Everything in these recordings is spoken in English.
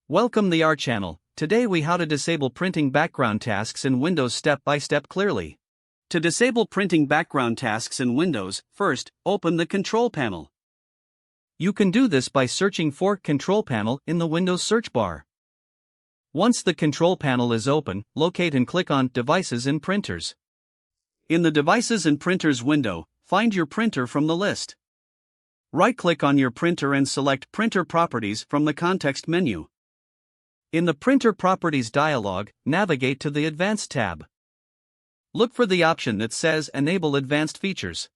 Welcome to our channel. Today we how to disable printing background tasks in Windows step by step clearly. To disable printing background tasks in Windows, first, open the Control Panel. You can do this by searching for Control Panel in the Windows search bar. Once the Control Panel is open, locate and click on Devices and Printers. In the Devices and Printers window, find your printer from the list. Right-click on your printer and select Printer Properties from the context menu. In the Printer Properties dialog, navigate to the Advanced tab. Look for the option that says Enable Advanced Features.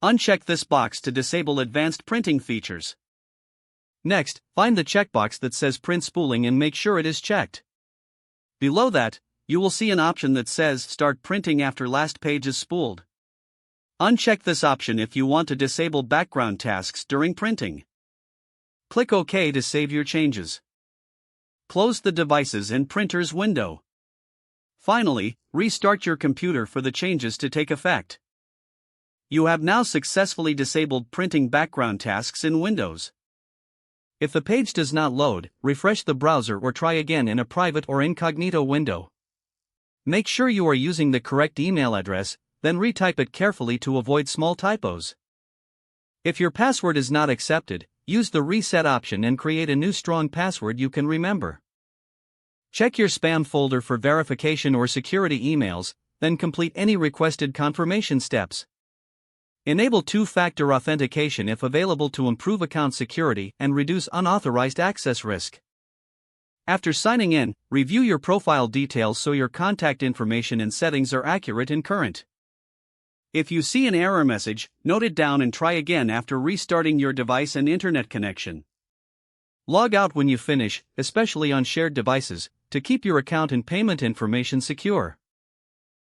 Uncheck this box to disable advanced printing features. Next, find the checkbox that says Print Spooling and make sure it is checked. Below that, you will see an option that says Start Printing after last page is spooled. Uncheck this option if you want to disable background tasks during printing. Click OK to save your changes. Close the Devices and Printers window. Finally, restart your computer for the changes to take effect. You have now successfully disabled printing background tasks in Windows. If the page does not load, refresh the browser or try again in a private or incognito window. Make sure you are using the correct email address, then retype it carefully to avoid small typos. If your password is not accepted, use the reset option and create a new strong password you can remember. Check your spam folder for verification or security emails, then complete any requested confirmation steps. Enable two-factor authentication if available to improve account security and reduce unauthorized access risk. After signing in, review your profile details so your contact information and settings are accurate and current. If you see an error message, note it down and try again after restarting your device and internet connection. Log out when you finish, especially on shared devices, to keep your account and payment information secure.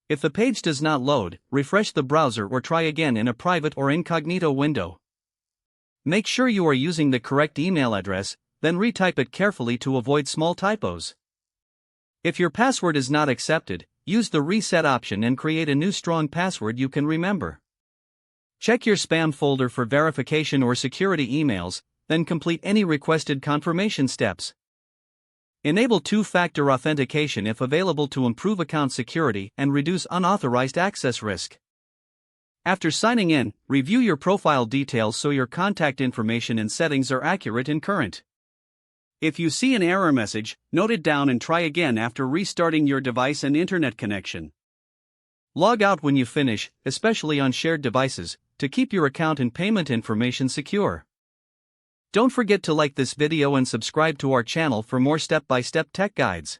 If the page does not load, refresh the browser or try again in a private or incognito window. Make sure you are using the correct email address, then retype it carefully to avoid small typos. If your password is not accepted, use the reset option and create a new strong password you can remember. Check your spam folder for verification or security emails, then complete any requested confirmation steps. Enable two-factor authentication if available to improve account security and reduce unauthorized access risk. After signing in, review your profile details so your contact information and settings are accurate and current. If you see an error message, note it down and try again after restarting your device and internet connection. Log out when you finish, especially on shared devices, to keep your account and payment information secure. Don't forget to like this video and subscribe to our channel for more step-by-step tech guides.